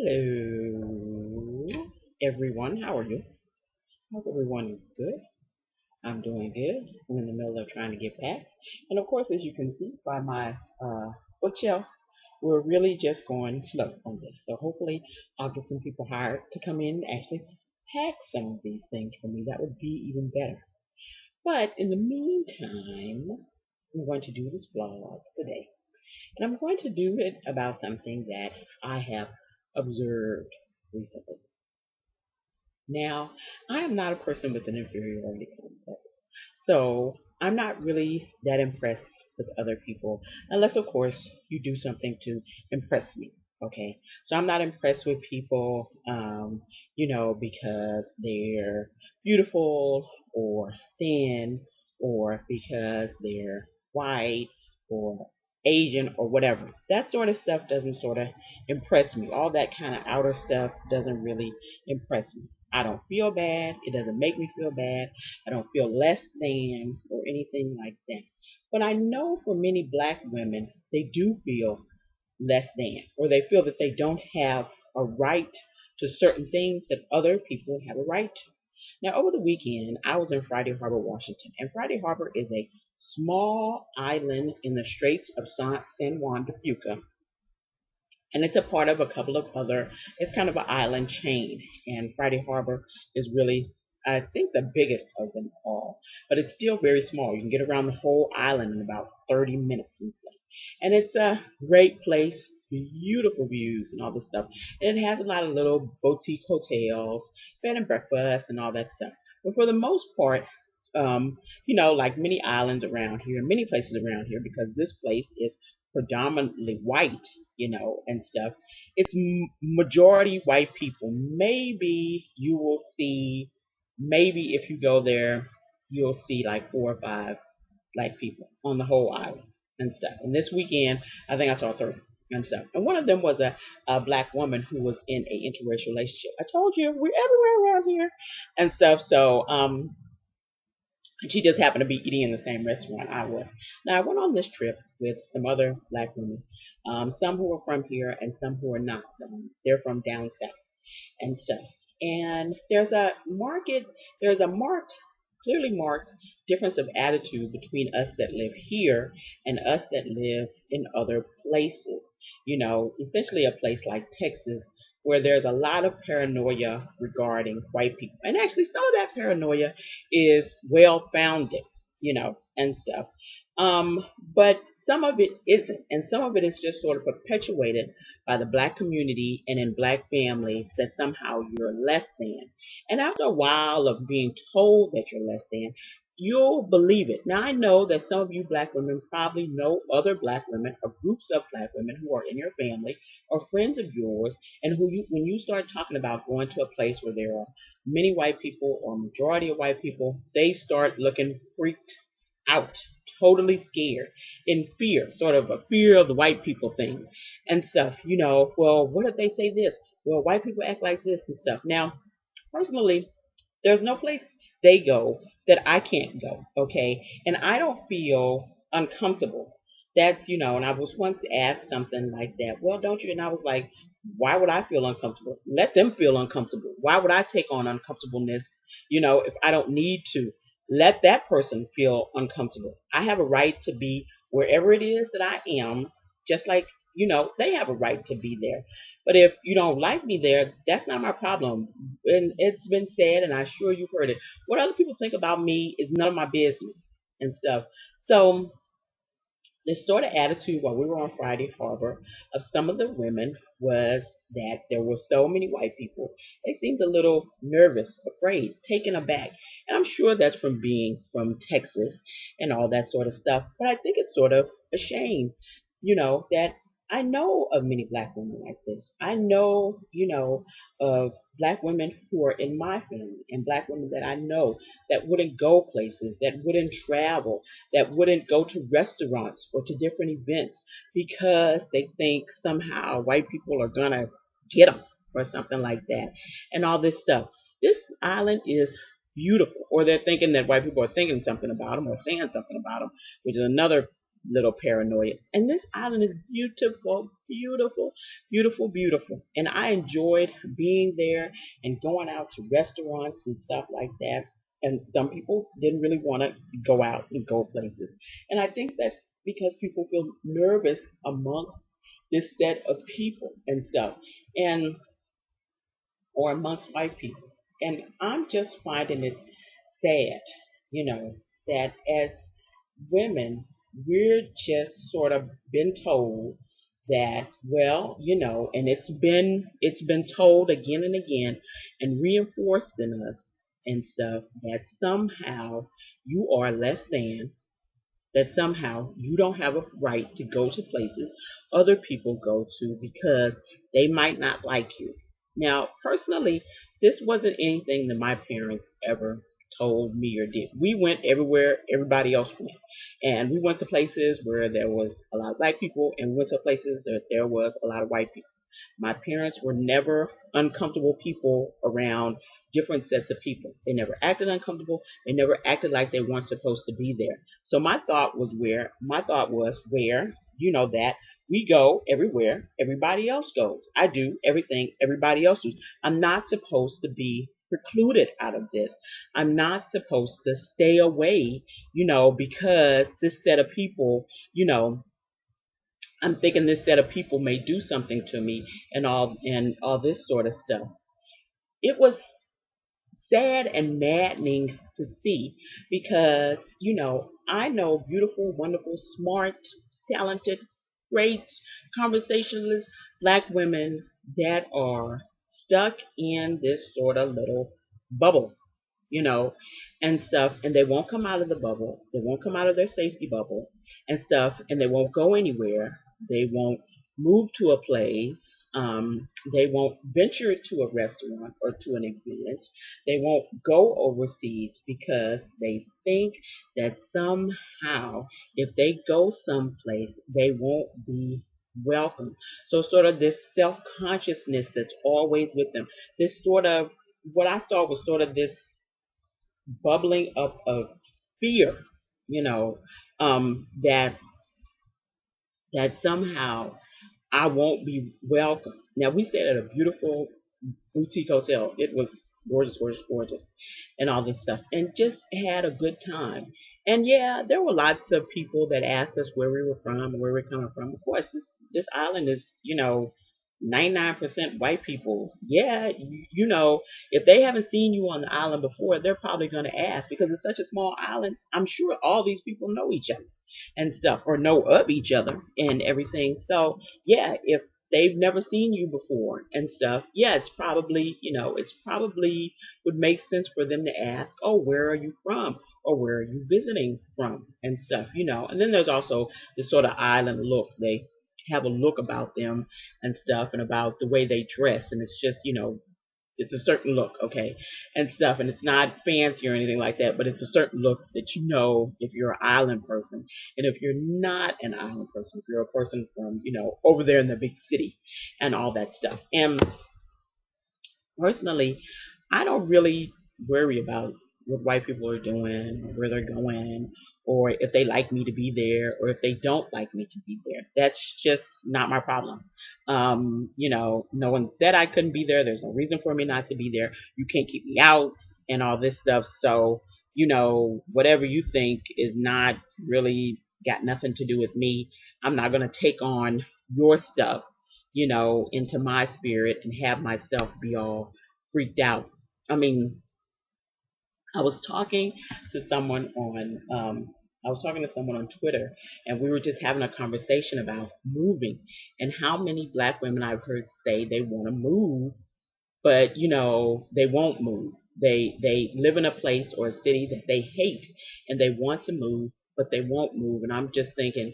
Hello, everyone. How are you? Hope everyone is good. I'm doing good. I'm in the middle of trying to get back. And of course, as you can see by my bookshelf, we're really just going slow on this. So hopefully, I'll get some people hired to come in and actually pack some of these things for me. That would be even better. But in the meantime, I'm going to do this vlog today. And I'm going to do it about something that I have observed recently. Now, I am not a person with an inferiority complex. So I'm not really that impressed with other people, unless, of course, you do something to impress me. Okay, so I'm not impressed with people, because they're beautiful or thin, or because they're white or Asian or whatever. That sort of stuff doesn't sort of impress me. All that kind of outer stuff doesn't really impress me. I don't feel bad. It doesn't make me feel bad. I don't feel less than or anything like that. But I know for many black women, they do feel less than, or they feel that they don't have a right to certain things that other people have a right to. Now, over the weekend, I was in Friday Harbor, Washington, and Friday Harbor is a small island in the Straits of San Juan de Fuca, and it's a part of a couple of other. It's kind of an island chain, and Friday Harbor is really, I think, the biggest of them all. But it's still very small. You can get around the whole island in about 30 minutes and stuff. And it's a great place, beautiful views and all this stuff. And it has a lot of little boutique hotels, bed and breakfast, and all that stuff. But for the most part, like many islands around here, many places around here, because this place is predominantly white, and stuff. It's majority white people. Maybe you will see, maybe if you go there, you'll see like 4 or 5 black people on the whole island and stuff. And this weekend, I think I saw 30 and stuff. And one of them was a black woman who was in a interracial relationship. I told you we're everywhere around here and stuff. So she just happened to be eating in the same restaurant I was. Now, I went on this trip with some other black women, some who are from here and some who are not. They're from down south and stuff. And there's a clearly marked difference of attitude between us that live here and us that live in other places. Essentially a place like Texas where there's a lot of paranoia regarding white people. And actually some of that paranoia is well founded, and stuff. But some of it isn't, and some of it is just sort of perpetuated by the black community and in black families that somehow you're less than. And after a while of being told that you're less than, you'll believe it. Now, I know that some of you black women probably know other black women or groups of black women who are in your family or friends of yours, and when you start talking about going to a place where there are many white people or majority of white people, they start looking freaked out, totally scared, in fear, sort of a fear of the white people thing and stuff. Well, what if they say this? Well, white people act like this and stuff. Now, personally, there's no place they go that I can't go, okay? And I don't feel uncomfortable. And I was once asked something like that. Well, don't you? And I was like, why would I feel uncomfortable? Let them feel uncomfortable. Why would I take on uncomfortableness, if I don't need to? Let that person feel uncomfortable. I have a right to be wherever it is that I am, just like, they have a right to be there. But if you don't like me there, that's not my problem. And it's been said, and I'm sure you've heard it. What other people think about me is none of my business and stuff. So this sort of attitude while we were on Friday Harbor of some of the women was that there were so many white people. They seemed a little nervous, afraid, taken aback. And I'm sure that's from being from Texas and all that sort of stuff. But I think it's sort of a shame, that I know of many black women like this. I know, of black women who are in my family and black women that I know that wouldn't go places, that wouldn't travel, that wouldn't go to restaurants or to different events because they think somehow white people are gonna get them or something like that, and all this stuff. This island is beautiful, or they're thinking that white people are thinking something about them or saying something about them, which is another little paranoia. And this island is beautiful, beautiful, beautiful, beautiful. And I enjoyed being there and going out to restaurants and stuff like that. And some people didn't really want to go out and go places. And I think that's because people feel nervous amongst this set of people and stuff. And or amongst white people. And I'm just finding it sad, that as women, we're just sort of been told that, well, and it's been told again and again and reinforced in us and stuff that somehow you are less than, that somehow you don't have a right to go to places other people go to because they might not like you. Now, personally, this wasn't anything that my parents ever told me or did. We went everywhere everybody else went. And we went to places where there was a lot of black people, and we went to places that there was a lot of white people. My parents were never uncomfortable people around different sets of people. They never acted uncomfortable. They never acted like they weren't supposed to be there. So my thought was where, that we go everywhere everybody else goes. I do everything everybody else does. I'm not supposed to be precluded out of this. I'm not supposed to stay away, because this set of people, I'm thinking this set of people may do something to me and all this sort of stuff. It was sad and maddening to see because, I know beautiful, wonderful, smart, talented, great conversationalist black women that are stuck in this sort of little bubble, you know, and stuff, and they won't come out of the bubble. They won't come out of their safety bubble and stuff, and they won't go anywhere. They won't move to a place. They won't venture to a restaurant or to an event. They won't go overseas because they think that somehow, if they go someplace, they won't be welcome. So, sort of this self consciousness that's always with them. This sort of, what I saw was sort of this bubbling up of fear, you know, that somehow I won't be welcome. Now we stayed at a beautiful boutique hotel. It was gorgeous, gorgeous, gorgeous, and all this stuff, and just had a good time. And yeah, there were lots of people that asked us where we were from, where we are coming from. Of course, this island is, 99% white people. Yeah, if they haven't seen you on the island before, they're probably going to ask because it's such a small island. I'm sure all these people know each other and stuff, or know of each other and everything. So yeah, if they've never seen you before and stuff, yeah, it's probably would make sense for them to ask, oh, where are you from? Or where are you visiting from and stuff. And then there's also this sort of island look. They have a look about them and stuff and about the way they dress. And it's just, it's a certain look, okay, and stuff. And it's not fancy or anything like that, but it's a certain look that if you're an island person. And if you're not an island person, if you're a person from, over there in the big city and all that stuff. And personally, I don't really worry about what white people are doing, or where they're going, or if they like me to be there, or if they don't like me to be there. That's just not my problem. No one said I couldn't be there. There's no reason for me not to be there. You can't keep me out and all this stuff. So, whatever you think is not really got nothing to do with me. I'm not going to take on your stuff, into my spirit and have myself be all freaked out. I mean, I was talking to someone on Twitter, and we were just having a conversation about moving and how many black women I've heard say they want to move, but they won't move. They live in a place or a city that they hate, and they want to move, but they won't move. And I'm just thinking,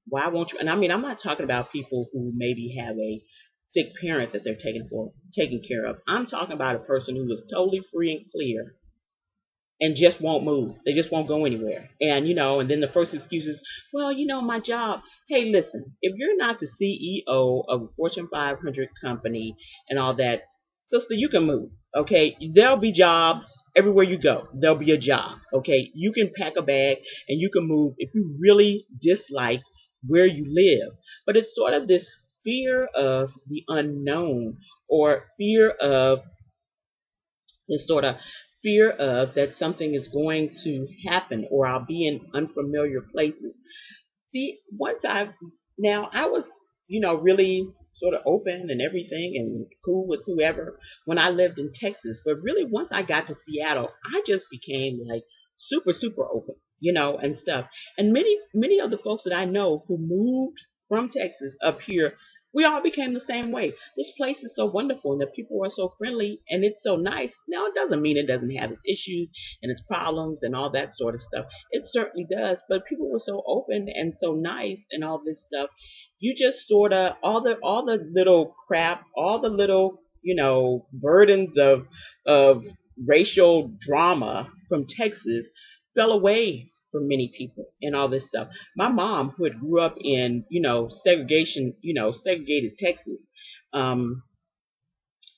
why won't you? And I mean, I'm not talking about people who maybe have a sick parent that they're taking care of. I'm talking about a person who is totally free and clear and just won't move. They just won't go anywhere. And then the first excuse is, well, my job. Hey, listen, if you're not the CEO of a Fortune 500 company and all that, sister, you can move. Okay, there'll be jobs everywhere you go. There'll be a job. Okay, you can pack a bag and you can move if you really dislike where you live. But it's sort of this fear of the unknown, or fear of this sort of fear of that something is going to happen, or I'll be in unfamiliar places. See, once I was, really sort of open and everything and cool with whoever when I lived in Texas. But really, once I got to Seattle, I just became like super, super open, and stuff. And many of the folks that I know who moved from Texas up here, we all became the same way. This place is so wonderful and the people are so friendly and it's so nice. Now, it doesn't mean it doesn't have its issues and its problems and all that sort of stuff. It certainly does, but people were so open and so nice and all this stuff. You just sort of all the little crap, all the little burdens of racial drama from Texas fell away for many people and all this stuff. My mom, who had grew up in segregated Texas, um,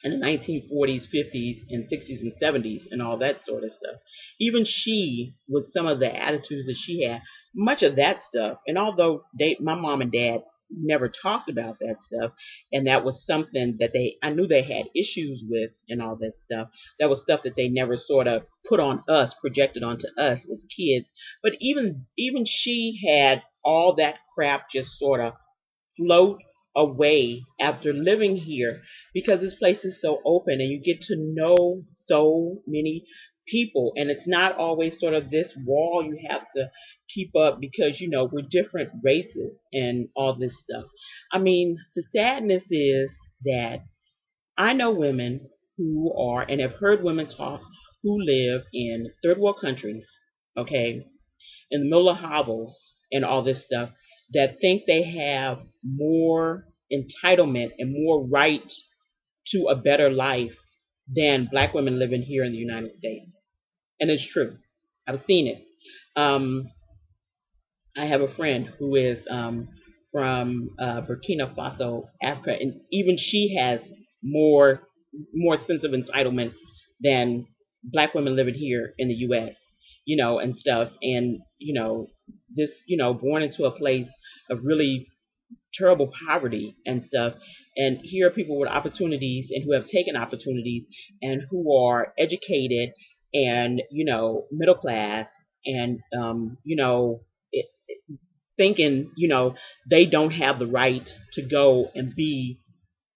in the 1940s, 50s, and 60s and 70s, and all that sort of stuff. Even she, with some of the attitudes that she had, much of that stuff, and although my mom and dad never talked about that stuff, and that was something that I knew they had issues with, and all that stuff. That was stuff that they never sort of put on us, projected onto us as kids. But even she had all that crap just sort of float away after living here, because this place is so open and you get to know so many people, and it's not always sort of this wall you have to keep up because we're different races and all this stuff. I mean, the sadness is that I know women who are, and have heard women talk, who live in third world countries, okay, in the middle of hovels and all this stuff, that think they have more entitlement and more right to a better life than black women living here in the United States. And it's true. I've seen it. Um, I have a friend who is from Burkina Faso, Africa, and even she has more sense of entitlement than black women living here in the U.S. And stuff, and this born into a place of really terrible poverty and stuff. And here are people with opportunities and who have taken opportunities and who are educated and middle class and thinking they don't have the right to go and be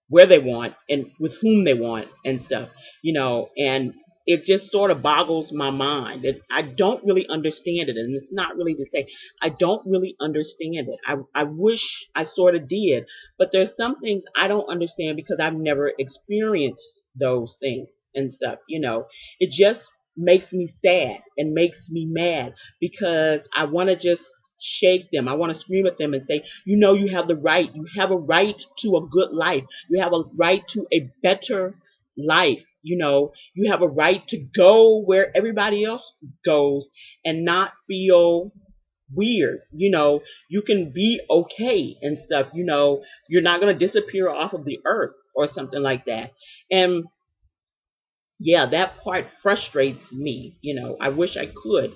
where they want and with whom they want and stuff, and it just sort of boggles my mind. I don't really understand it, and it's not really to say I don't really understand it. I wish I sort of did, but there's some things I don't understand because I've never experienced those things and stuff. It just makes me sad and makes me mad because I want to just shake them. I want to scream at them and say, you have the right. You have a right to a good life. You have a right to a better life. You have a right to go where everybody else goes and not feel weird. You can be okay and stuff. You're not going to disappear off of the earth or something like that. And yeah, that part frustrates me. I wish I could.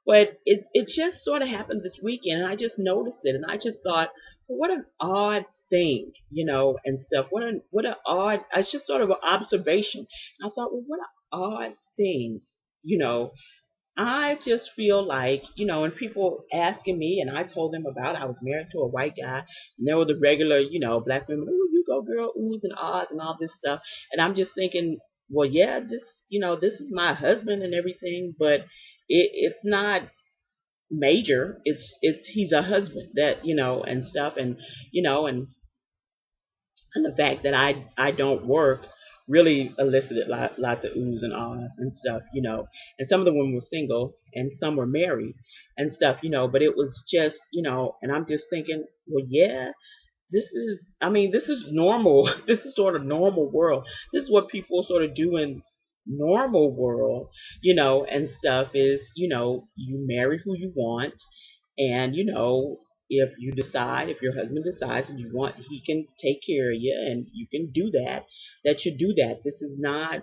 But it just sort of happened this weekend, and I just noticed it, and I just thought, well, what an odd thing, and stuff. What an odd. It's just sort of an observation. And I thought, well, what an odd thing, you know. I just feel like, and people asking me, and I told them about I was married to a white guy, and there were the regular, black women, oh, you go girl, oohs and ahs and all this stuff. And I'm just thinking, well, yeah, this is my husband and everything, but it's not major. It's he's a husband that, and stuff, and, and the fact that I don't work really elicited lots of oohs and ahs and stuff, And some of the women were single and some were married and stuff, But it was just, and I'm just thinking, well, yeah, this is normal. This is sort of normal world. This is what people sort of do in normal world, and stuff is, you marry who you want, and if your husband decides and you want, he can take care of you and you can do that, that you do that. This is not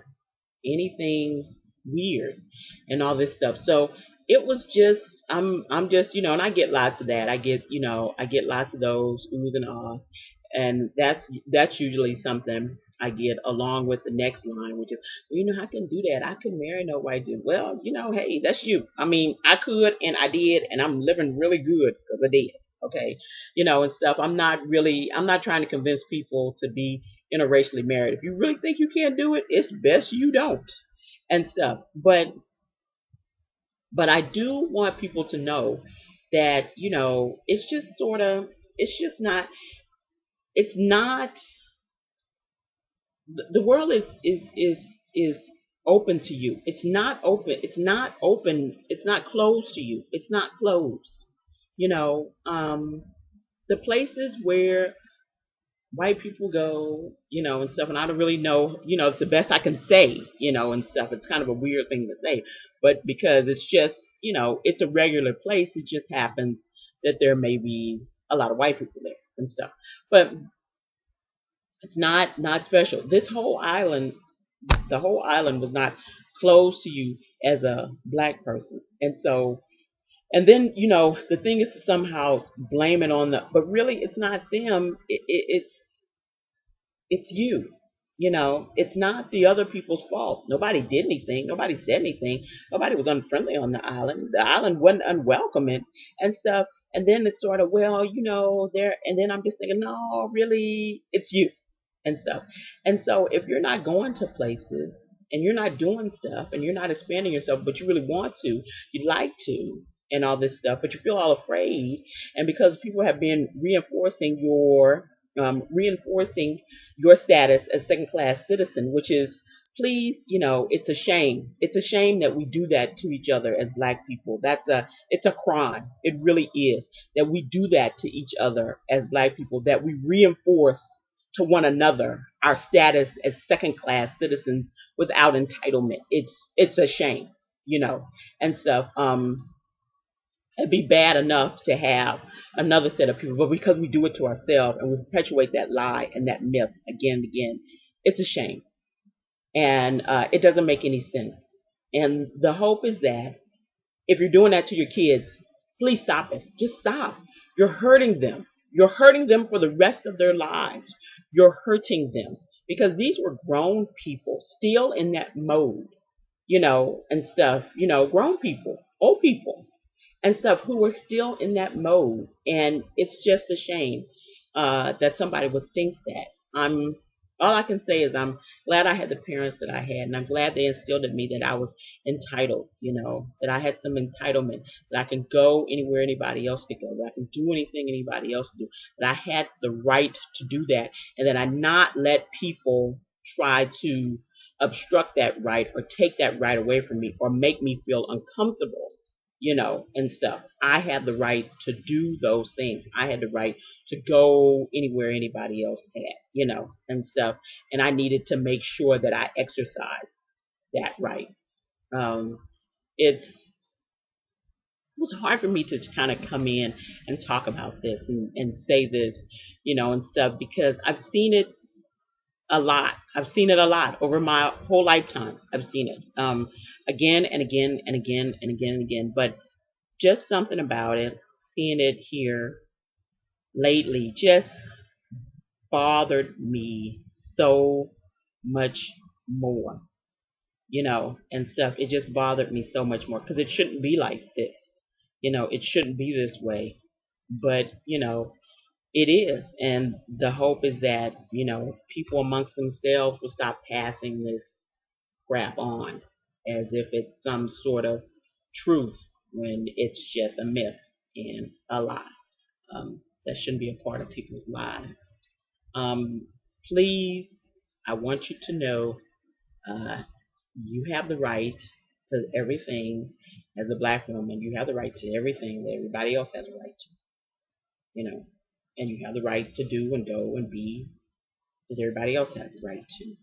anything weird and all this stuff. So it was just, I'm just, and I get lots of that. I get lots of those oohs and ahs. And that's usually something I get along with the next line, which is, well, I can do that. I could marry no white dude. Well, hey, that's you. I mean, I could, and I did, and I'm living really good because I did. Okay, and stuff. I'm not trying to convince people to be interracially married. If you really think you can't do it, it's best you don't, and stuff. But I do want people to know that, it's just sort of, it's just not, it's not, the world is open to you. It's not open. It's not open. It's not closed to you. It's not closed. You know, the places where white people go, and stuff, and I don't really know, it's the best I can say, and stuff. It's kind of a weird thing to say, but because it's just, it's a regular place, it just happens that there may be a lot of white people there and stuff. But it's not special. This whole island, the whole island was not closed to you as a black person. And so, and then, the thing is to somehow blame it on but really it's not them. It's you. It's not the other people's fault. Nobody did anything. Nobody said anything. Nobody was unfriendly on the island. The island wasn't unwelcoming and stuff. And then it's sort of, well, there. And then I'm just thinking, no, really, it's you and stuff. And so if you're not going to places and you're not doing stuff and you're not expanding yourself, but you really want to, you'd like to, and all this stuff, but you feel all afraid, and because people have been reinforcing your status as second class citizen, which is, please, it's a shame. It's a shame that we do that to each other as black people. It's a crime. It really is that we do that to each other as black people, that we reinforce to one another our status as second class citizens without entitlement. It's a shame, and stuff. It'd be bad enough to have another set of people, but because we do it to ourselves and we perpetuate that lie and that myth again and again, it's a shame. And it doesn't make any sense. And the hope is that if you're doing that to your kids, please stop it. Just stop. You're hurting them. You're hurting them for the rest of their lives. You're hurting them because these were grown people still in that mode, and stuff, grown people, old people and stuff who were still in that mode. And it's just a shame that somebody would think that. All I can say is I'm glad I had the parents that I had, and I'm glad they instilled in me that I was entitled, that I had some entitlement, that I can go anywhere anybody else could go, that I can do anything anybody else could do, that I had the right to do that, and that I not let people try to obstruct that right or take that right away from me or make me feel uncomfortable, and stuff. I had the right to do those things. I had the right to go anywhere anybody else had, and stuff. And I needed to make sure that I exercised that right. Um, it was hard for me to kind of come in and talk about this and say this, and stuff because I've seen it a lot. I've seen it a lot over my whole lifetime. I've seen it again and again and again and again and again. But just something about it, seeing it here lately, just bothered me so much more, and stuff. It just bothered me so much more because it shouldn't be like this. It shouldn't be this way. But, it is. And the hope is that, people amongst themselves will stop passing this crap on as if it's some sort of truth when it's just a myth and a lie. That shouldn't be a part of people's lives. Um, Please, I want you to know uh, you have the right to everything as a black woman. You have the right to everything that everybody else has a right to, and you have the right to do and go and be as everybody else has the right to.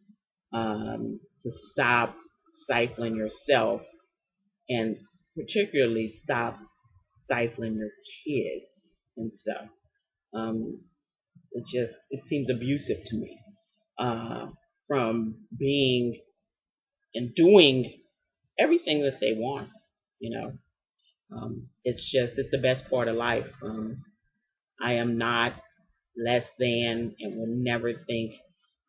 To stop stifling yourself and particularly stop stifling your kids and stuff. Um, it seems abusive to me from being and doing everything that they want. You know, it's the best part of life. I am not less than, and will never think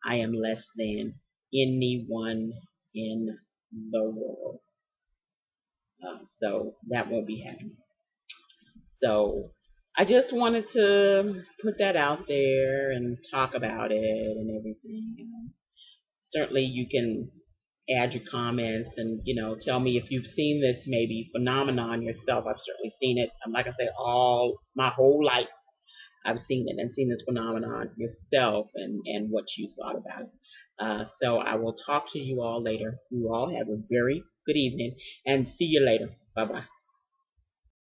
I am less than anyone in the world. So that won't be happening. So I just wanted to put that out there and talk about it and everything. Certainly you can add your comments and tell me if you've seen this maybe phenomenon yourself. I've certainly seen it. Like I say, all my whole life I've seen it and seen this phenomenon yourself and what you thought about it. So I will talk to you all later. You all have a very good evening and see you later. Bye bye.